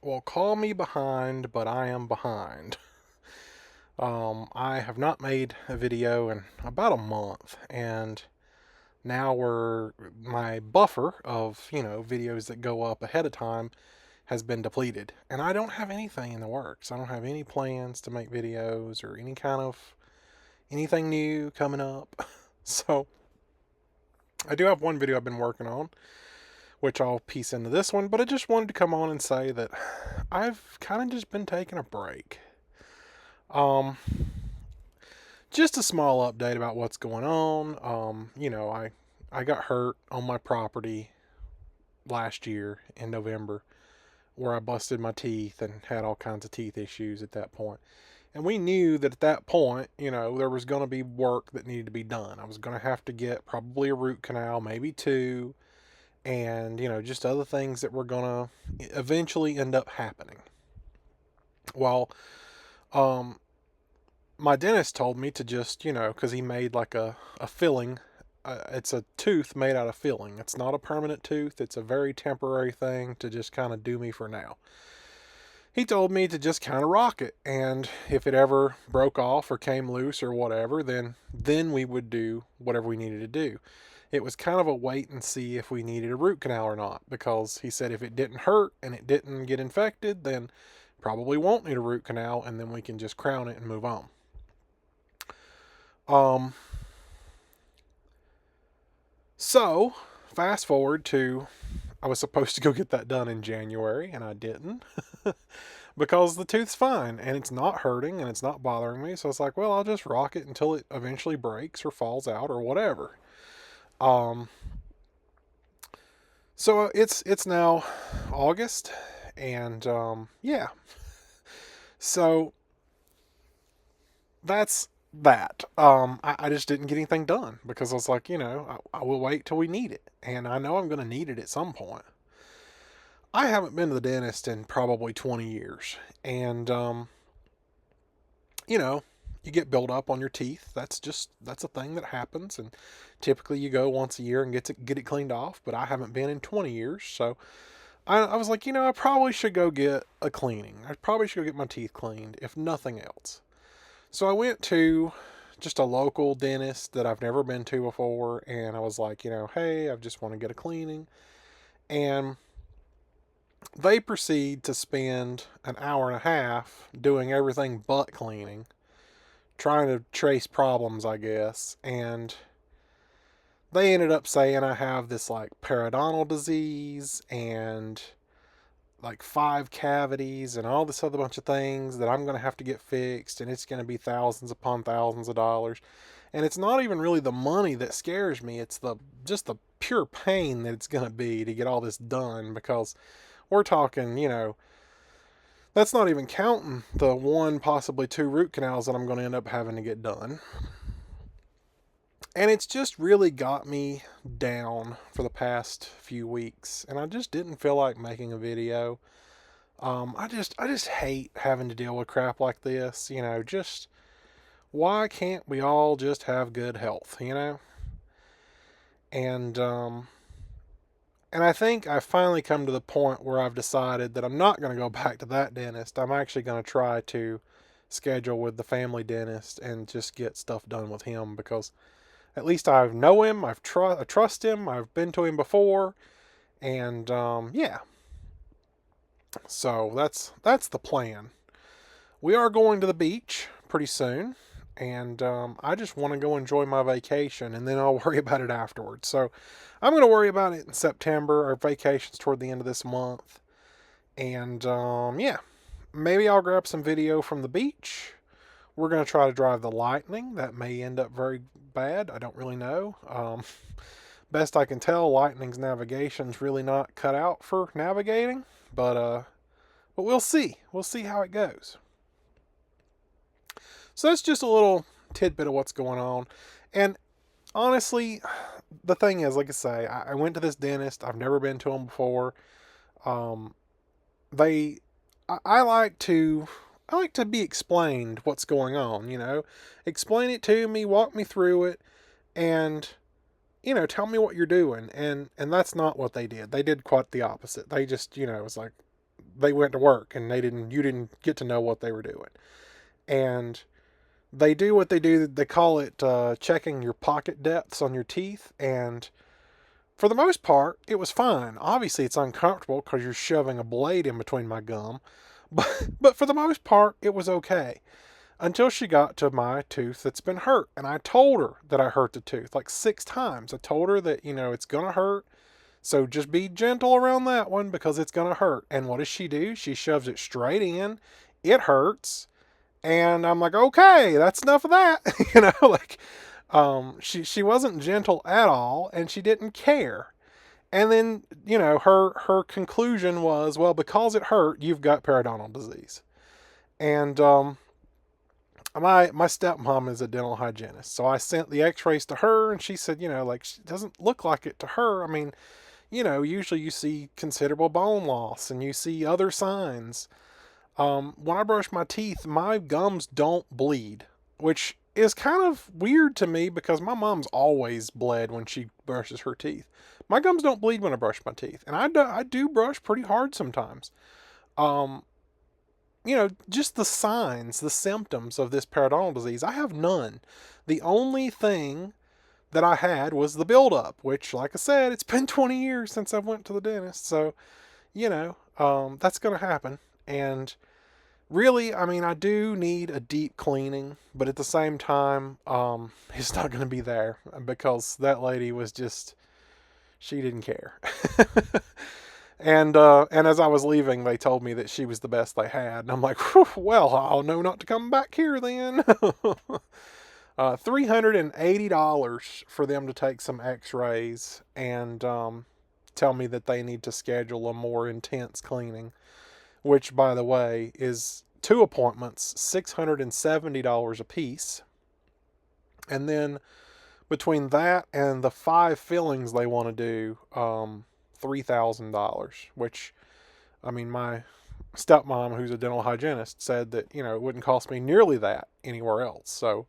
Well, call me behind, but I am behind. I have not made a video in about a month, and now my buffer of, videos that go up ahead of time has been depleted. And I don't have anything in the works. I don't have any plans to make videos or any kind of anything new coming up. So I do have one video I've been working on, which I'll piece into this one, but I just wanted to come on and say that I've kind of just been taking a break. Um, just a small update about what's going on. I got hurt on my property last year in November where I busted my teeth and had all kinds of teeth issues at that point. And we knew that at that point, there was going to be work that needed to be done. I was going to have to get probably a root canal, maybe two, and, just other things that were going to eventually end up happening. Well, um, my dentist told me to just, because he made like a filling. It's a tooth made out of filling. It's not a permanent tooth. It's a very temporary thing to just kind of do me for now. He told me to just kind of rock it, and if it ever broke off or came loose or whatever, then we would do whatever we needed to do. It was kind of a wait and see if we needed a root canal or not, because he said if it didn't hurt and it didn't get infected, then probably won't need a root canal, and then we can just crown it and move on. Um, so fast forward to I was supposed to go get that done in January, and I didn't because the tooth's fine and it's not hurting and it's not bothering me. So it's like, well, I'll just rock it until it eventually breaks or falls out or whatever. Um, so it's now August, and yeah. So that's that. I just didn't get anything done because I was like, I will wait till we need it, and I know I'm going to need it at some point. I haven't been to the dentist in probably 20 years, and you know, you get buildup on your teeth. That's a thing that happens, and typically you go once a year and get it cleaned off. But I haven't been in 20 years, so I was like, I probably should go get a cleaning. I probably should go get my teeth cleaned, if nothing else. So I went to just a local dentist that I've never been to before, and I was like, hey, I just want to get a cleaning, and they proceed to spend an hour and a half doing everything but cleaning, trying to trace problems, I guess. And they ended up saying I have this like periodontal disease and like 5 cavities and all this other bunch of things that I'm going to have to get fixed, and it's going to be thousands upon thousands of dollars. And it's not even really the money that scares me, it's the just the pure pain that it's going to be to get all this done, because we're talking, that's not even counting the one, possibly two root canals that I'm going to end up having to get done. And it's just really got me down for the past few weeks, and I just didn't feel like making a video. I just hate having to deal with crap like this. Just why can't we all just have good health? And and I think I've finally come to the point where I've decided that I'm not going to go back to that dentist. I'm actually going to try to schedule with the family dentist and just get stuff done with him, because at least I know him. I trust him. I've been to him before, and yeah. So that's the plan. We are going to the beach pretty soon, and I just want to go enjoy my vacation, and then I'll worry about it afterwards. So I'm going to worry about it in September. Our vacation's toward the end of this month, and yeah, maybe I'll grab some video from the beach. We're going to try to drive the Lightning. That may end up very bad. I don't really know. Best I can tell, Lightning's navigation's really not cut out for navigating, but we'll see. We'll see how it goes. So that's just a little tidbit of what's going on. And honestly, the thing is, like I say, I went to this dentist. I've never been to him before. Um, they, I like to be explained what's going on. Explain it to me, walk me through it, and tell me what you're doing. And that's not what they did. They did quite the opposite. They just, it was like they went to work and you didn't get to know what they were doing. And they do what they do. They call it checking your pocket depths on your teeth. And for the most part, it was fine. Obviously, it's uncomfortable because you're shoving a blade in between my gum. But for the most part, it was okay. Until she got to my tooth that's been hurt. And I told her that I hurt the tooth like 6 times. I told her that, it's going to hurt. So just be gentle around that one because it's going to hurt. And what does she do? She shoves it straight in. It hurts. And I'm like, okay, that's enough of that. She wasn't gentle at all, and she didn't care. And then, her conclusion was, well, because it hurt, you've got periodontal disease. And my stepmom is a dental hygienist, so I sent the X-rays to her, and she said, she doesn't look like it to her. I mean, usually you see considerable bone loss, and you see other signs. When I brush my teeth, my gums don't bleed, which is kind of weird to me because my mom's always bled when she brushes her teeth. My gums don't bleed when I brush my teeth, and I do brush pretty hard sometimes. Just the signs, the symptoms of this periodontal disease, I have none. The only thing that I had was the buildup, which, like I said, it's been 20 years since I went to the dentist, so, that's going to happen. And really, I mean, I do need a deep cleaning, but at the same time, it's not going to be there because that lady was just, she didn't care. And as I was leaving, they told me that she was the best they had. And I'm like, well, I'll know not to come back here then. $380 for them to take some x-rays and tell me that they need to schedule a more intense cleaning. Which, by the way, is 2 appointments, $670 a piece. And then between that and the 5 fillings they want to do, $3,000. Which, I mean, my stepmom, who's a dental hygienist, said that, it wouldn't cost me nearly that anywhere else. So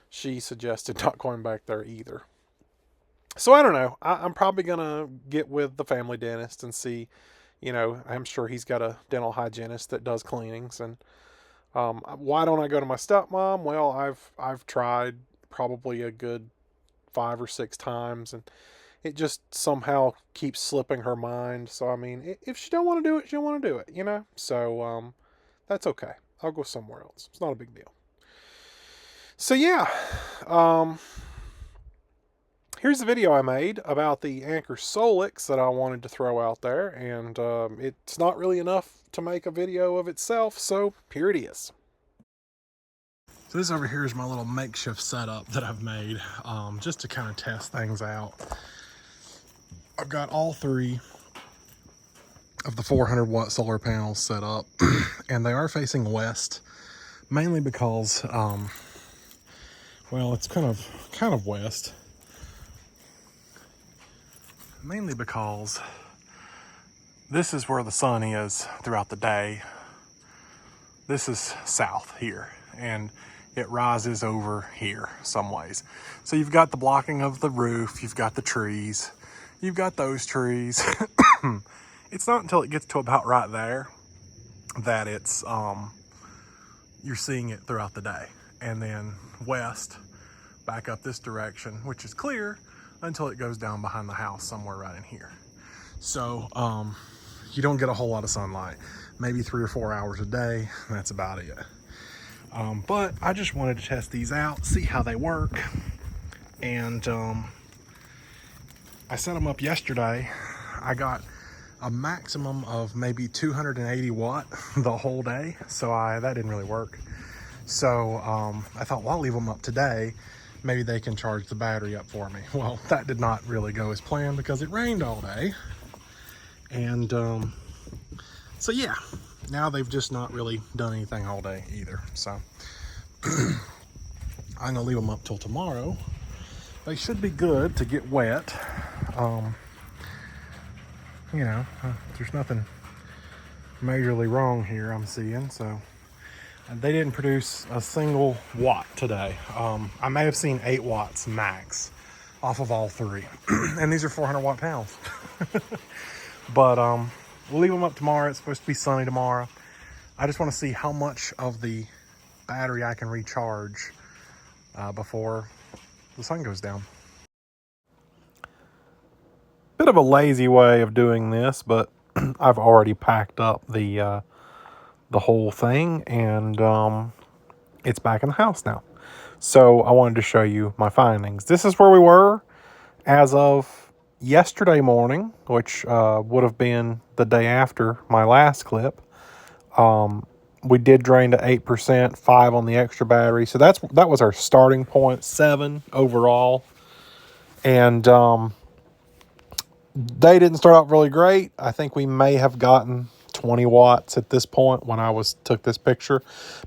she suggested not going back there either. So I don't know. I'm probably going to get with the family dentist and see. I'm sure he's got a dental hygienist that does cleanings. And why don't I go to my stepmom? Well, I've tried probably a good 5 or 6 times, and it just somehow keeps slipping her mind. So I mean, if she don't want to do it, she don't want to do it. So that's okay. I'll go somewhere else. It's not a big deal. So yeah. Here's the video I made about the Anker Solix that I wanted to throw out there, and it's not really enough to make a video of itself, so here it is. So this over here is my little makeshift setup that I've made just to kind of test things out. I've got all 3 of the 400 watt solar panels set up, and they are facing west, mainly because, well, it's kind of west. Mainly because this is where the sun is throughout the day. This is south here, and it rises over here some ways. So you've got the blocking of the roof, you've got the trees, you've got those trees. It's not until it gets to about right there that it's you're seeing it throughout the day. And then west, back up this direction, which is clear, until it goes down behind the house somewhere right in here. So you don't get a whole lot of sunlight, maybe 3 or 4 hours a day. That's about it. But I just wanted to test these out, see how they work. And I set them up yesterday. I got a maximum of maybe 280 watt the whole day. So that didn't really work. So I thought, well, I'll leave them up today. Maybe they can charge the battery up for me. Well, that did not really go as planned because it rained all day. And so yeah, now they've just not really done anything all day either. So I'm gonna leave them up till tomorrow. They should be good to get wet. There's nothing majorly wrong here I'm seeing, so. They didn't produce a single watt today. I may have seen 8 watts max off of all 3. And these are 400 watt panels. But We'll leave them up tomorrow. It's supposed to be sunny tomorrow. I just want to see how much of the battery I can recharge before the sun goes down. Bit of a lazy way of doing this, but I've already packed up the whole thing, and it's back in the house now. So I wanted to show you my findings. This is where we were as of yesterday morning, which would have been the day after my last clip. We did drain to 8%, 5 on the extra battery. So that was our starting point, 7 overall. And they didn't start out really great. I think we may have gotten 20 watts at this point when I took this picture.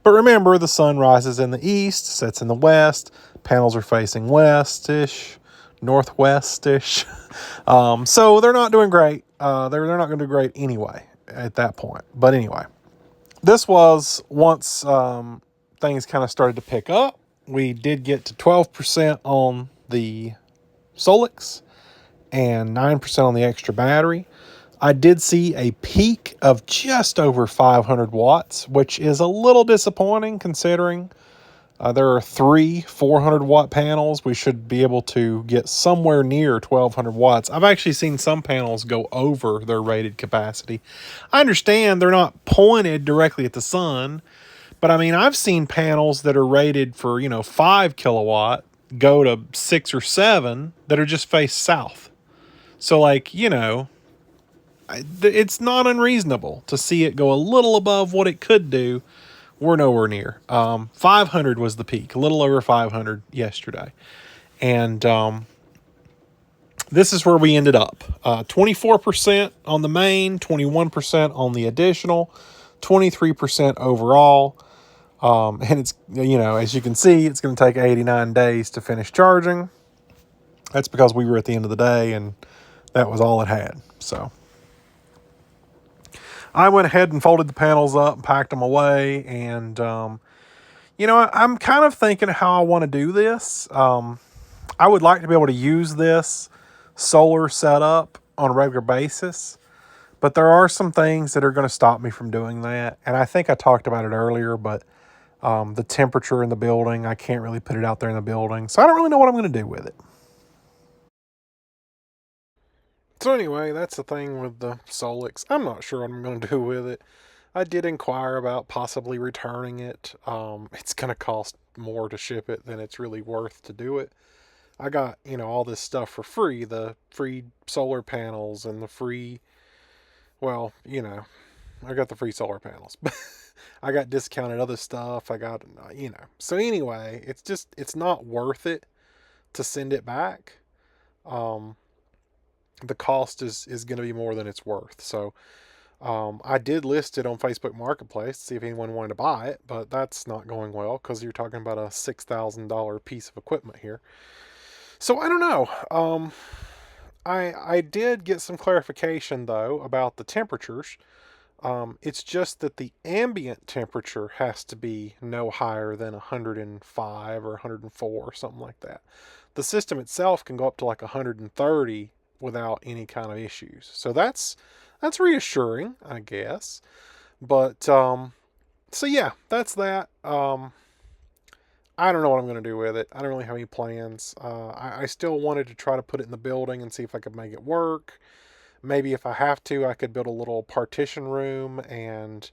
But remember, the sun rises in the east, sets in the west. Panels are facing west-ish, northwest-ish. So they're not doing great. They're not going to do great anyway at that point. But anyway, this was once things kind of started to pick up. We did get to 12% on the Solix and 9% on the extra battery. I did see a peak of just over 500 watts, which is a little disappointing considering there are 3 400-watt panels. We should be able to get somewhere near 1,200 watts. I've actually seen some panels go over their rated capacity. I understand they're not pointed directly at the sun, but I mean, I've seen panels that are rated for, 5 kilowatt go to 6 or 7 that are just faced south. So, like, it's not unreasonable to see it go a little above what it could do. We're nowhere near. 500 was the peak, a little over 500 yesterday. And this is where we ended up. 24% on the main, 21% on the additional, 23% overall. And it's, as you can see, it's going to take 89 days to finish charging. That's because we were at the end of the day and that was all it had. So I went ahead and folded the panels up and packed them away. And, I'm kind of thinking how I want to do this. I would like to be able to use this solar setup on a regular basis, but there are some things that are going to stop me from doing that. And I think I talked about it earlier, but the temperature in the building, I can't really put it out there in the building. So I don't really know what I'm going to do with it. So anyway, that's the thing with the Solix. I'm not sure what I'm going to do with it. I did inquire about possibly returning it. It's going to cost more to ship it than it's really worth to do it. I got, all this stuff for free, the free solar panels and the free, well, I got the free solar panels. I got discounted other stuff. I got, So anyway, it's not worth it to send it back. The cost is going to be more than it's worth. So I did list it on Facebook Marketplace to see if anyone wanted to buy it, but that's not going well because you're talking about a $6,000 piece of equipment here. So I don't know. I did get some clarification though about the temperatures. It's just that the ambient temperature has to be no higher than 105 or 104 or something like that. The system itself can go up to like 130 without any kind of issues. So that's reassuring, I guess. But so yeah, that's that. I don't know what I'm going to do with it. I don't really have any plans. I still wanted to try to put it in the building and see if I could make it work. Maybe if I have to, I could build a little partition room and,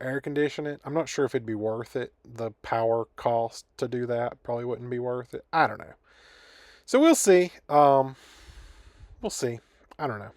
air condition it. I'm not sure if it'd be worth it. The power cost to do that probably wouldn't be worth it. I don't know. So we'll see. We'll see. I don't know.